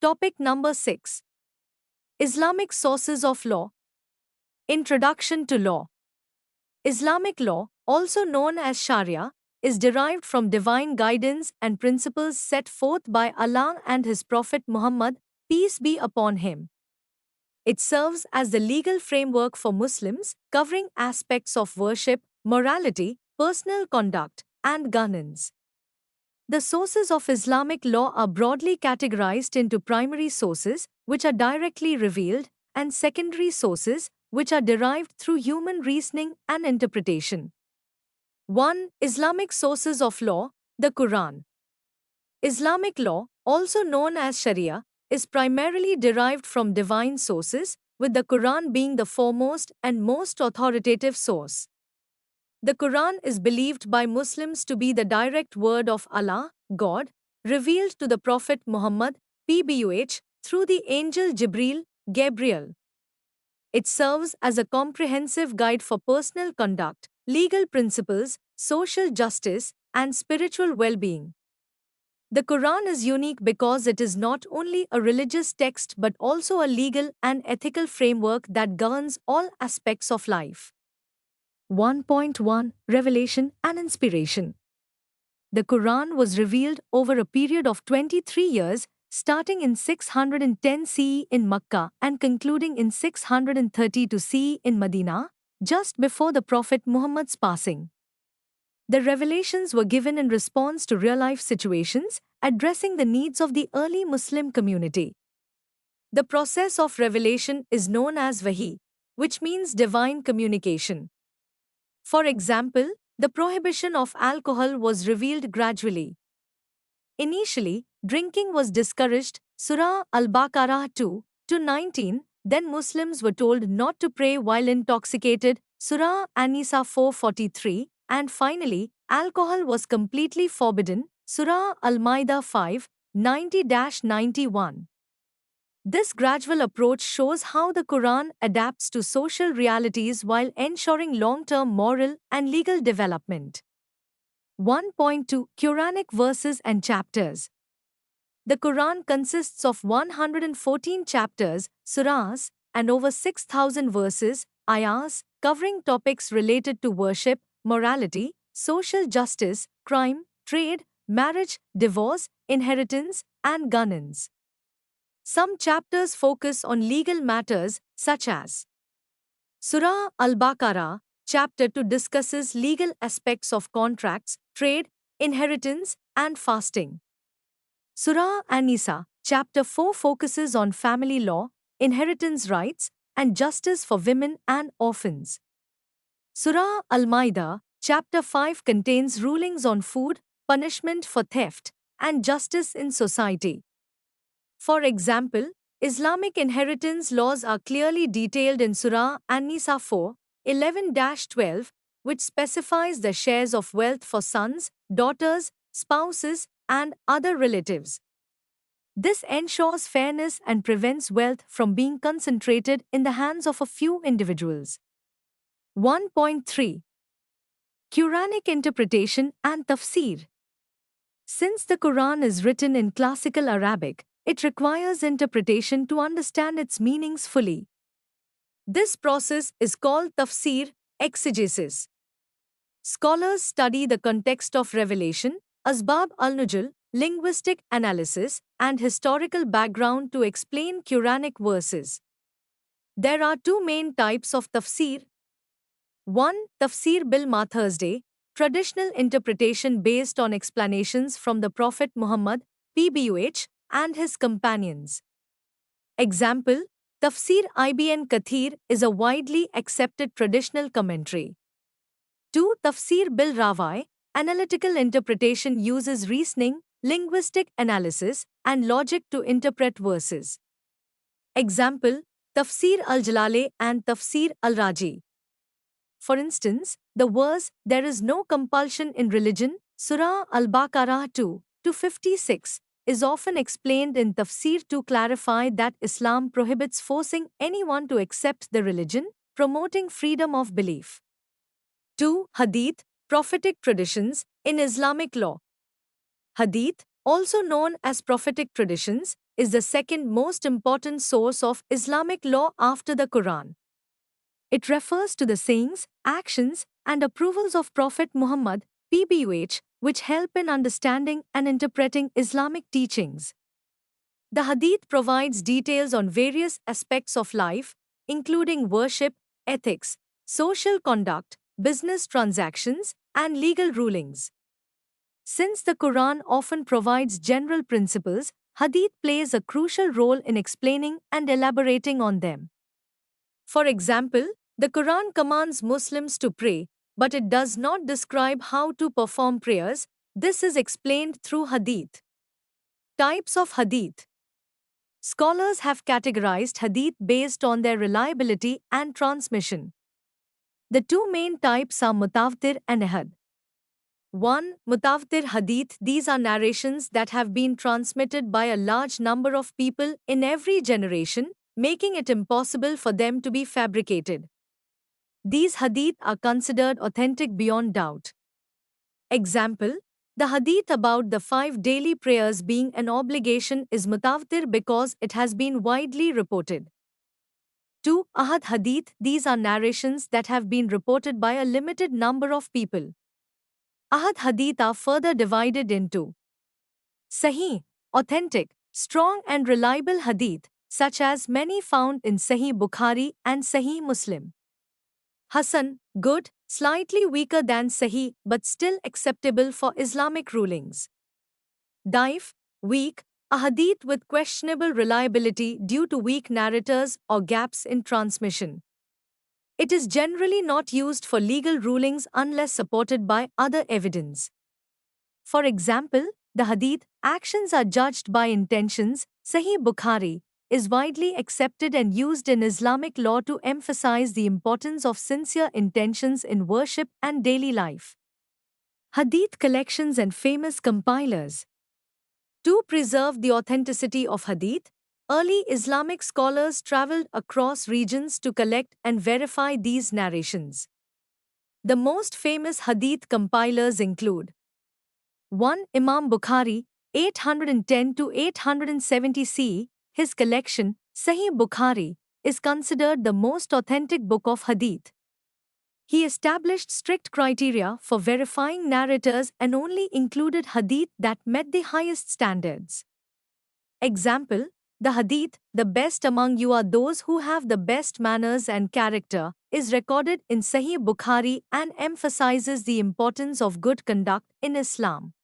Topic number 6. Islamic sources of law. Introduction to law. Islamic law, also known as Sharia, is derived from divine guidance and principles set forth by Allah and His Prophet Muhammad, peace be upon him. It serves as the legal framework for Muslims, covering aspects of worship, morality, personal conduct, and governance. The sources of Islamic law are broadly categorized into primary sources, which are directly revealed, and secondary sources, which are derived through human reasoning and interpretation. 1. Islamic sources of law, the Quran. Islamic law, also known as Sharia, is primarily derived from divine sources, with the Quran being the foremost and most authoritative source. The Quran is believed by Muslims to be the direct word of Allah, God, revealed to the Prophet Muhammad, PBUH, through the angel Jibreel, Gabriel. It serves as a comprehensive guide for personal conduct, legal principles, social justice, and spiritual well-being. The Quran is unique because it is not only a religious text but also a legal and ethical framework that governs all aspects of life. 1.1 Revelation and Inspiration. The Quran was revealed over a period of 23 years, starting in 610 CE in Makkah and concluding in 632 CE in Medina, just before the Prophet Muhammad's passing. The revelations were given in response to real-life situations, addressing the needs of the early Muslim community. The process of revelation is known as wahi, which means divine communication. For example, the prohibition of alcohol was revealed gradually. Initially, drinking was discouraged, Surah Al-Baqarah 2-19, then Muslims were told not to pray while intoxicated, Surah An-Nisa 4:43, and finally, alcohol was completely forbidden, Surah Al-Ma'idah 5:90-91. This gradual approach shows how the Quran adapts to social realities while ensuring long-term moral and legal development. 1.2 Quranic verses and chapters. The Quran consists of 114 chapters, surahs, and over 6,000 verses, ayahs, covering topics related to worship, morality, social justice, crime, trade, marriage, divorce, inheritance, and governance. Some chapters focus on legal matters, such as Surah Al-Baqarah, Chapter 2 discusses legal aspects of contracts, trade, inheritance, and fasting. Surah An-Nisa, Chapter 4 focuses on family law, inheritance rights, and justice for women and orphans. Surah Al-Ma'idah, Chapter 5 contains rulings on food, punishment for theft, and justice in society. For example, Islamic inheritance laws are clearly detailed in Surah An-Nisa 4:11-12, which specifies the shares of wealth for sons, daughters, spouses, and other relatives. This ensures fairness and prevents wealth from being concentrated in the hands of a few individuals. 1.3 Quranic interpretation and tafsir. Since the Quran is written in classical Arabic, it requires interpretation to understand its meanings fully. This process is called tafsir, exegesis. Scholars study the context of revelation, asbab al-nuzul, linguistic analysis, and historical background to explain Quranic verses. There are two main types of tafsir. 1. Tafsir bil Thursday, traditional interpretation based on explanations from the Prophet Muhammad, PBUH, and his companions. Example, Tafsir Ibn Kathir is a widely accepted traditional commentary. 2. Tafsir bil Rawai, analytical interpretation uses reasoning, linguistic analysis, and logic to interpret verses. Example, Tafsir al-Jalale and Tafsir al-Raji. For instance, the verse, "There is no compulsion in religion," Surah Al-Baqarah 2:56, is often explained in tafsir to clarify that Islam prohibits forcing anyone to accept the religion, promoting freedom of belief. 2. Hadith, prophetic traditions, in Islamic law. Hadith, also known as prophetic traditions, is the second most important source of Islamic law after the Quran. It refers to the sayings, actions, and approvals of Prophet Muhammad, PBUH, which help in understanding and interpreting Islamic teachings. The Hadith provides details on various aspects of life, including worship, ethics, social conduct, business transactions, and legal rulings. Since the Quran often provides general principles, Hadith plays a crucial role in explaining and elaborating on them. For example, the Quran commands Muslims to pray, but it does not describe how to perform prayers. This is explained through Hadith. Types of Hadith. Scholars have categorized Hadith based on their reliability and transmission. The two main types are Mutawatir and Ahad. 1. Mutawatir Hadith. These are narrations that have been transmitted by a large number of people in every generation, making it impossible for them to be fabricated. These Hadith are considered authentic beyond doubt. Example: the Hadith about the 5 daily prayers being an obligation is Mutawatir because it has been widely reported. 2. Ahad Hadith. These are narrations that have been reported by a limited number of people. Ahad Hadith are further divided into Sahih, authentic, strong and reliable Hadith, such as many found in Sahih Bukhari and Sahih Muslim. Hasan, good, slightly weaker than Sahih but still acceptable for Islamic rulings. Daif, weak, a hadith with questionable reliability due to weak narrators or gaps in transmission. It is generally not used for legal rulings unless supported by other evidence. For example, the hadith, actions are judged by intentions, Sahih Bukhari, is widely accepted and used in Islamic law to emphasize the importance of sincere intentions in worship and daily life. Hadith collections and famous compilers. To preserve the authenticity of Hadith, early Islamic scholars traveled across regions to collect and verify these narrations. The most famous Hadith compilers include 1. Imam Bukhari, 810 to 870 CE. His collection, Sahih Bukhari, is considered the most authentic book of Hadith. He established strict criteria for verifying narrators and only included Hadith that met the highest standards. Example: the Hadith, "The best among you are those who have the best manners and character," is recorded in Sahih Bukhari and emphasizes the importance of good conduct in Islam.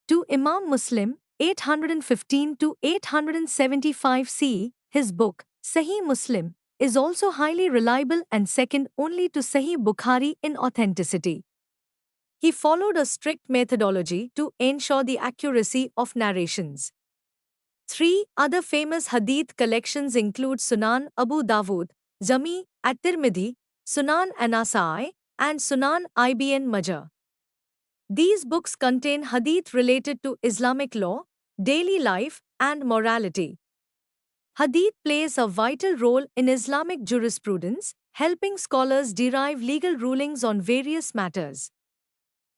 To Imam Muslim, 815 to 875 CE, his book, Sahih Muslim, is also highly reliable and second only to Sahih Bukhari in authenticity. He followed a strict methodology to ensure the accuracy of narrations. 3 other famous hadith collections include Sunan Abu Dawud, Jami at-Tirmidhi, Sunan an-Nasa'i, and Sunan ibn Majah. These books contain hadith related to Islamic law, daily life, and morality. Hadith plays a vital role in Islamic jurisprudence, helping scholars derive legal rulings on various matters.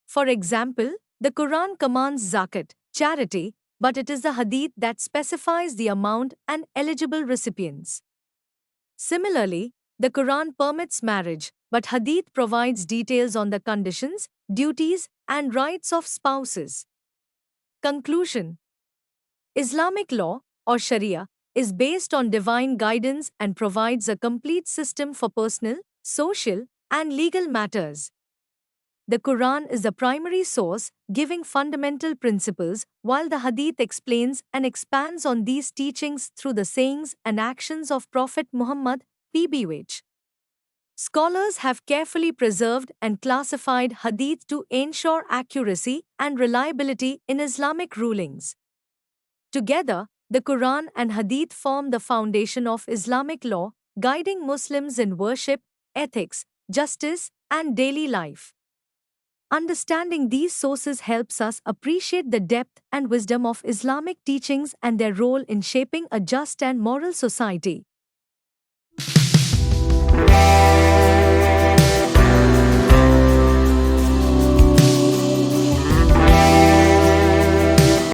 For example, the Quran commands zakat, charity, but it is the hadith that specifies the amount and eligible recipients. Similarly, the Quran permits marriage, but hadith provides details on the conditions, duties, and rights of spouses. Conclusion: Islamic law, or Sharia, is based on divine guidance and provides a complete system for personal, social, and legal matters. The Quran is the primary source, giving fundamental principles, while the Hadith explains and expands on these teachings through the sayings and actions of Prophet Muhammad, PBUH. Scholars have carefully preserved and classified Hadith to ensure accuracy and reliability in Islamic rulings. Together, the Quran and Hadith form the foundation of Islamic law, guiding Muslims in worship, ethics, justice, and daily life. Understanding these sources helps us appreciate the depth and wisdom of Islamic teachings and their role in shaping a just and moral society.